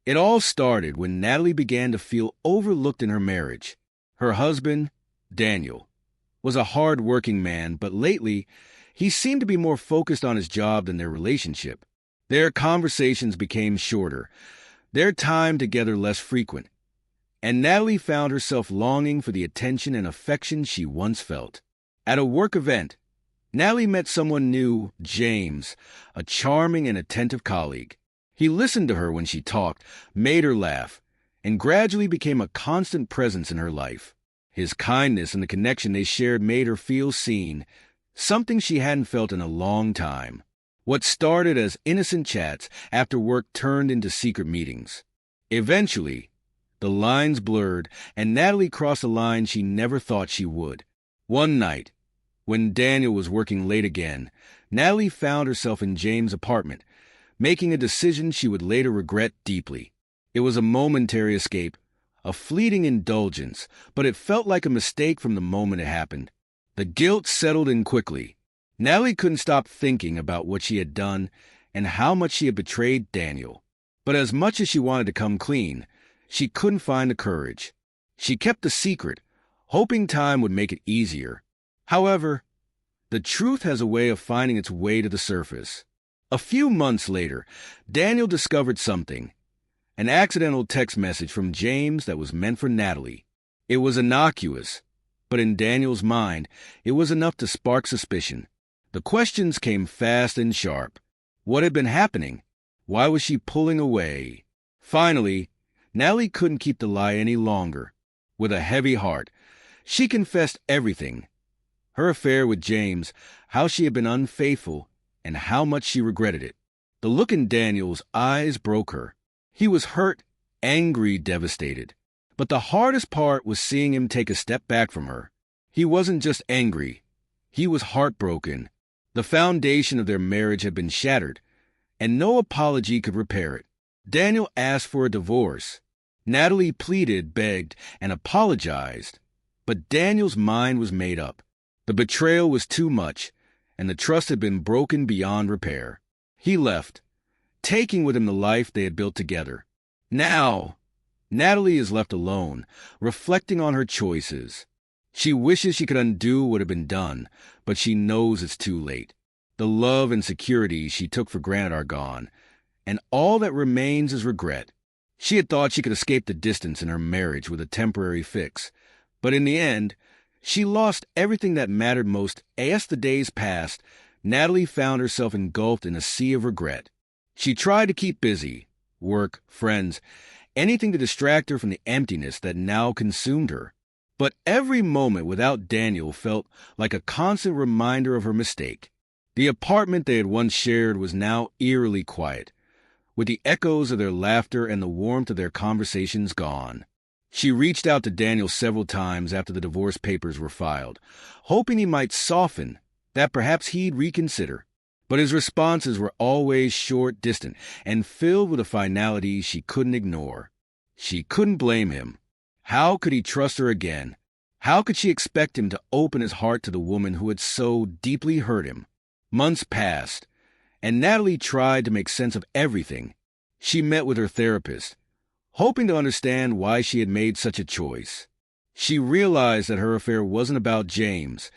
It all started when Natalie began to feel overlooked in her marriage. Her husband, Daniel, was a hard-working man, but lately, he seemed to be more focused on his job than their relationship. Their conversations became shorter, their time together less frequent, and Natalie found herself longing for the attention and affection she once felt. At a work event, Natalie met someone new, James, a charming and attentive colleague. He listened to her when she talked, made her laugh, and gradually became a constant presence in her life. His kindness and the connection they shared made her feel seen, something she hadn't felt in a long time. What started as innocent chats after work turned into secret meetings. Eventually, the lines blurred, and Natalie crossed a line she never thought she would. One night, when Daniel was working late again, Natalie found herself in James' apartment, making a decision she would later regret deeply. It was a momentary escape, a fleeting indulgence, but it felt like a mistake from the moment it happened. The guilt settled in quickly. Natalie couldn't stop thinking about what she had done and how much she had betrayed Daniel. But as much as she wanted to come clean, she couldn't find the courage. She kept the secret, hoping time would make it easier. However, the truth has a way of finding its way to the surface. A few months later, Daniel discovered something, an accidental text message from James that was meant for Natalie. It was innocuous, but in Daniel's mind, it was enough to spark suspicion. The questions came fast and sharp. What had been happening? Why was she pulling away? Finally, Natalie couldn't keep the lie any longer. With a heavy heart, she confessed everything. Her affair with James, how she had been unfaithful, and how much she regretted it. The look in Daniel's eyes broke her. He was hurt, angry, devastated. But the hardest part was seeing him take a step back from her. He wasn't just angry. He was heartbroken. The foundation of their marriage had been shattered, and no apology could repair it. Daniel asked for a divorce. Natalie pleaded, begged, and apologized. But Daniel's mind was made up. The betrayal was too much, and the trust had been broken beyond repair. He left, taking with him the life they had built together. Now, Natalie is left alone, reflecting on her choices. She wishes she could undo what had been done, but she knows it's too late. The love and security she took for granted are gone, and all that remains is regret. She had thought she could escape the distance in her marriage with a temporary fix, but in the end, she lost everything that mattered most. As the days passed, Natalie found herself engulfed in a sea of regret. She tried to keep busy, work, friends, anything to distract her from the emptiness that now consumed her. But every moment without Daniel felt like a constant reminder of her mistake. The apartment they had once shared was now eerily quiet, with the echoes of their laughter and the warmth of their conversations gone. She reached out to Daniel several times after the divorce papers were filed, hoping he might soften, that perhaps he'd reconsider. But his responses were always short, distant, and filled with a finality she couldn't ignore. She couldn't blame him. How could he trust her again? How could she expect him to open his heart to the woman who had so deeply hurt him? Months passed, and Natalie tried to make sense of everything. She met with her therapist, hoping to understand why she had made such a choice. She realized that her affair wasn't about James.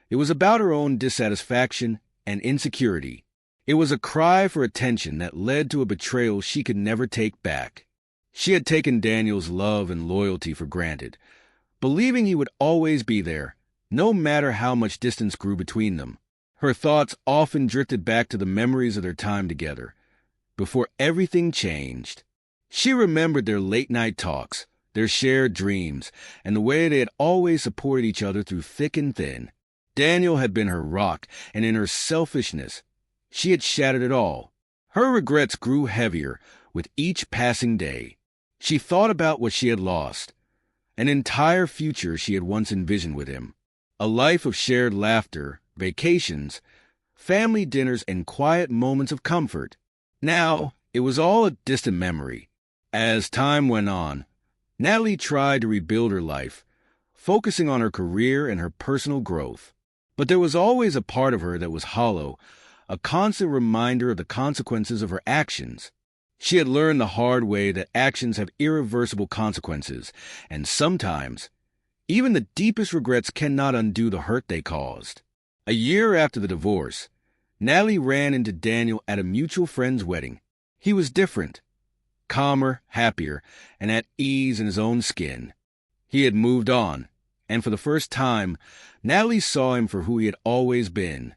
It was about her own dissatisfaction and insecurity. It was a cry for attention that led to a betrayal she could never take back. She had taken Daniel's love and loyalty for granted, believing he would always be there, no matter how much distance grew between them. Her thoughts often drifted back to the memories of their time together, before everything changed. She remembered their late-night talks, their shared dreams, and the way they had always supported each other through thick and thin. Daniel had been her rock, and in her selfishness, she had shattered it all. Her regrets grew heavier with each passing day. She thought about what she had lost, an entire future she had once envisioned with him, a life of shared laughter, vacations, family dinners, and quiet moments of comfort. Now, it was all a distant memory. As time went on, Natalie tried to rebuild her life, focusing on her career and her personal growth. But there was always a part of her that was hollow, a constant reminder of the consequences of her actions. She had learned the hard way that actions have irreversible consequences, and sometimes, even the deepest regrets cannot undo the hurt they caused. A year after the divorce, Natalie ran into Daniel at a mutual friend's wedding. He was different, calmer, happier, and at ease in his own skin. He had moved on, and for the first time, Natalie saw him for who he had always been: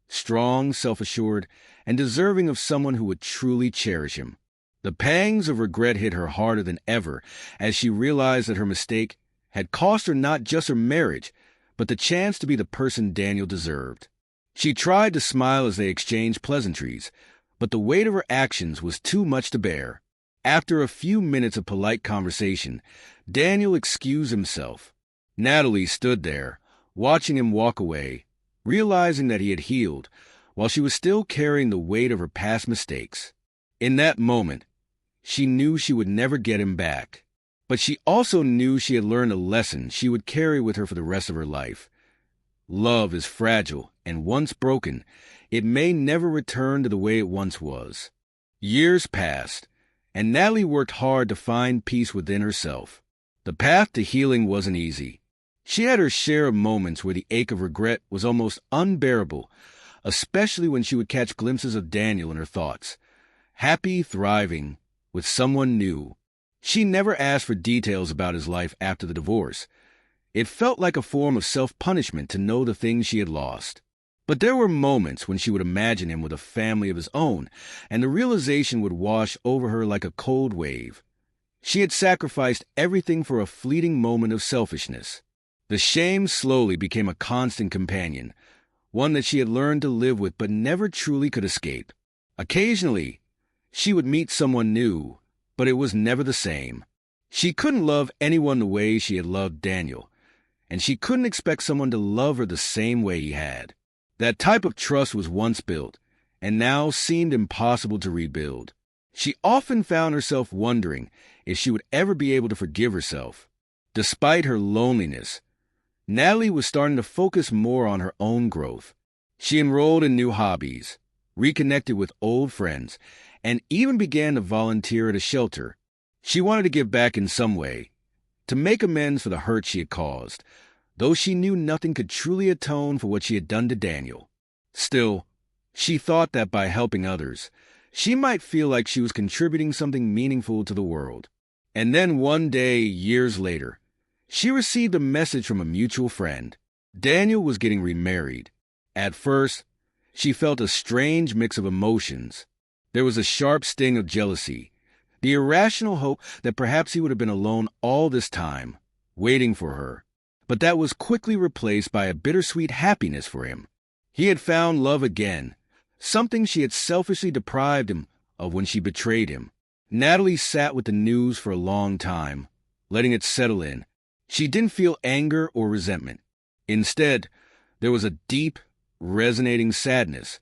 strong, self-assured, and deserving of someone who would truly cherish him. The pangs of regret hit her harder than ever as she realized that her mistake had cost her not just her marriage, but the chance to be the person Daniel deserved. She tried to smile as they exchanged pleasantries, but the weight of her actions was too much to bear. After a few minutes of polite conversation, Daniel excused himself. Natalie stood there, watching him walk away, realizing that he had healed, while she was still carrying the weight of her past mistakes. In that moment, she knew she would never get him back. But she also knew she had learned a lesson she would carry with her for the rest of her life. Love is fragile, and once broken, it may never return to the way it once was. Years passed, and Natalie worked hard to find peace within herself. The path to healing wasn't easy. She had her share of moments where the ache of regret was almost unbearable, especially when she would catch glimpses of Daniel in her thoughts, happy, thriving, with someone new. She never asked for details about his life after the divorce. It felt like a form of self-punishment to know the things she had lost. But there were moments when she would imagine him with a family of his own, and the realization would wash over her like a cold wave. She had sacrificed everything for a fleeting moment of selfishness. The shame slowly became a constant companion, one that she had learned to live with but never truly could escape. Occasionally, she would meet someone new, but it was never the same. She couldn't love anyone the way she had loved Daniel, and she couldn't expect someone to love her the same way he had. That type of trust was once built, and now seemed impossible to rebuild. She often found herself wondering if she would ever be able to forgive herself. Despite her loneliness, Natalie was starting to focus more on her own growth. She enrolled in new hobbies, reconnected with old friends, and even began to volunteer at a shelter. She wanted to give back in some way, to make amends for the hurt she had caused, though she knew nothing could truly atone for what she had done to Daniel. Still, she thought that by helping others, she might feel like she was contributing something meaningful to the world. And then one day, years later, she received a message from a mutual friend. Daniel was getting remarried. At first, she felt a strange mix of emotions. There was a sharp sting of jealousy, the irrational hope that perhaps he would have been alone all this time, waiting for her. But that was quickly replaced by a bittersweet happiness for him. He had found love again, something she had selfishly deprived him of when she betrayed him. Natalie sat with the news for a long time, letting it settle in. She didn't feel anger or resentment. Instead, there was a deep, resonating sadness,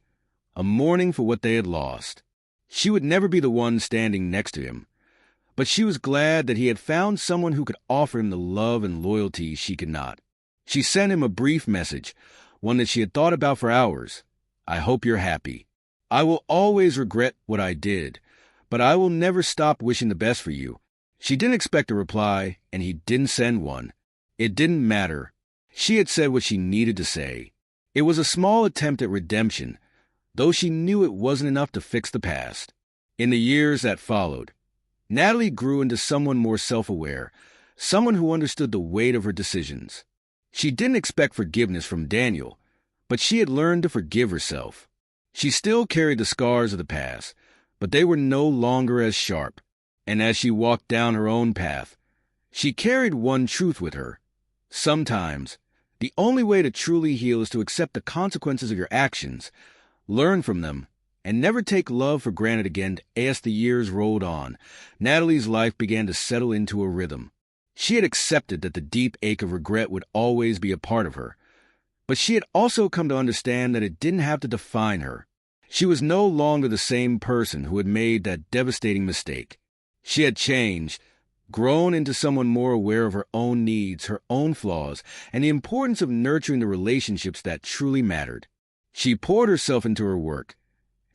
a mourning for what they had lost. She would never be the one standing next to him, but she was glad that he had found someone who could offer him the love and loyalty she could not. She sent him a brief message, one that she had thought about for hours. "I hope you're happy. I will always regret what I did, but I will never stop wishing the best for you." She didn't expect a reply, and he didn't send one. It didn't matter. She had said what she needed to say. It was a small attempt at redemption, though she knew it wasn't enough to fix the past. In the years that followed, Natalie grew into someone more self-aware, someone who understood the weight of her decisions. She didn't expect forgiveness from Daniel, but she had learned to forgive herself. She still carried the scars of the past, but they were no longer as sharp. And as she walked down her own path, she carried one truth with her. Sometimes, the only way to truly heal is to accept the consequences of your actions, learn from them, and never take love for granted again. As the years rolled on, Natalie's life began to settle into a rhythm. She had accepted that the deep ache of regret would always be a part of her, but she had also come to understand that it didn't have to define her. She was no longer the same person who had made that devastating mistake. She had changed, grown into someone more aware of her own needs, her own flaws, and the importance of nurturing the relationships that truly mattered. She poured herself into her work,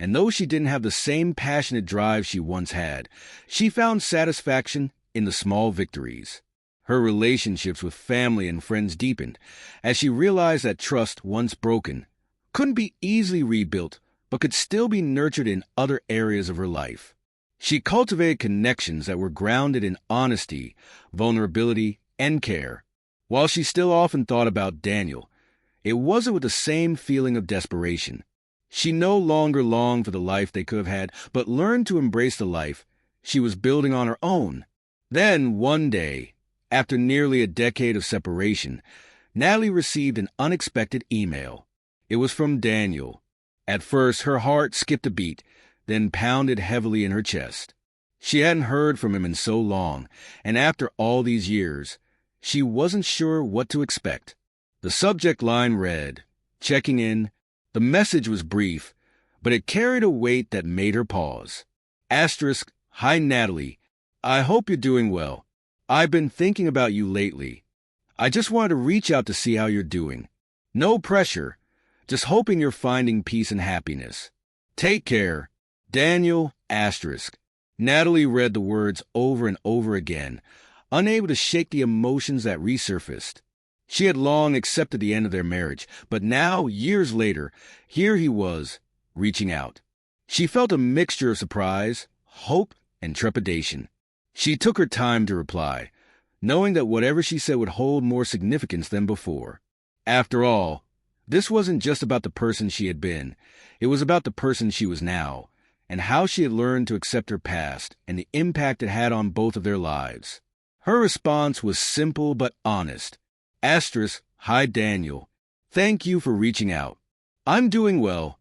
And though she didn't have the same passionate drive she once had, she found satisfaction in the small victories. Her relationships with family and friends deepened as she realized that trust, once broken, couldn't be easily rebuilt, but could still be nurtured in other areas of her life. She cultivated connections that were grounded in honesty, vulnerability, and care. While she still often thought about Daniel, it wasn't with the same feeling of desperation. She no longer longed for the life they could have had, but learned to embrace the life she was building on her own. Then, one day, after nearly a decade of separation, Natalie received an unexpected email. It was from Daniel. At first, her heart skipped a beat, then pounded heavily in her chest. She hadn't heard from him in so long, and after all these years, she wasn't sure what to expect. The subject line read, "Checking in." The message was brief, but it carried a weight that made her pause. Asterisk, "Hi Natalie, I hope you're doing well. I've been thinking about you lately. I just wanted to reach out to see how you're doing. No pressure, just hoping you're finding peace and happiness. Take care. Daniel, asterisk." Natalie read the words over and over again, unable to shake the emotions that resurfaced. She had long accepted the end of their marriage, but now, years later, here he was, reaching out. She felt a mixture of surprise, hope, and trepidation. She took her time to reply, knowing that whatever she said would hold more significance than before. After all, this wasn't just about the person she had been. It was about the person she was now, and how she had learned to accept her past and the impact it had on both of their lives. Her response was simple but honest. Asterisk, "Hi Daniel. Thank you for reaching out. I'm doing well.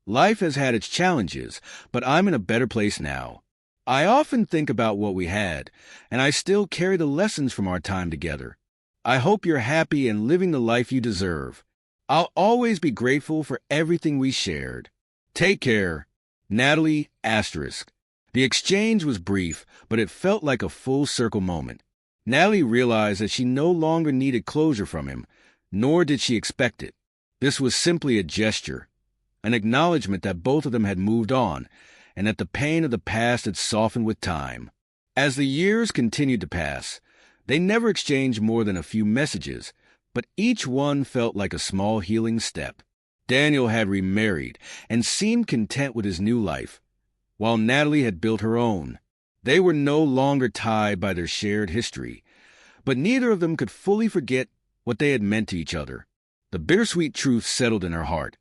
Life has had its challenges, but I'm in a better place now. I often think about what we had, and I still carry the lessons from our time together. I hope you're happy and living the life you deserve. I'll always be grateful for everything we shared. Take care. Natalie, asterisk." The exchange was brief, but it felt like a full-circle moment. Natalie realized that she no longer needed closure from him, nor did she expect it. This was simply a gesture, an acknowledgement that both of them had moved on, and that the pain of the past had softened with time. As the years continued to pass, they never exchanged more than a few messages, but each one felt like a small healing step. Daniel had remarried and seemed content with his new life, while Natalie had built her own. They were no longer tied by their shared history, but neither of them could fully forget what they had meant to each other. The bittersweet truth settled in her heart.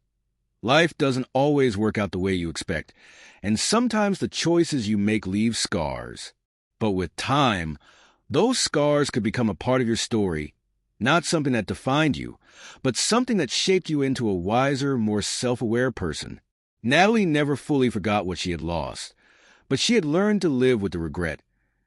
Life doesn't always work out the way you expect, and sometimes the choices you make leave scars. But with time, those scars could become a part of your story, not something that defined you, but something that shaped you into a wiser, more self-aware person. Natalie never fully forgot what she had lost, but she had learned to live with the regret,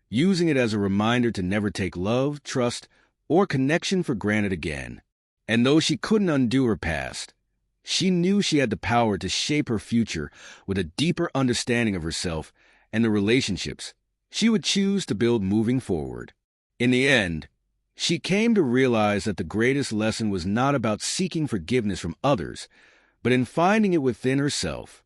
using it as a reminder to never take love, trust, or connection for granted again. And though she couldn't undo her past, she knew she had the power to shape her future with a deeper understanding of herself and the relationships she would choose to build moving forward. In the end, she came to realize that the greatest lesson was not about seeking forgiveness from others, but in finding it within herself.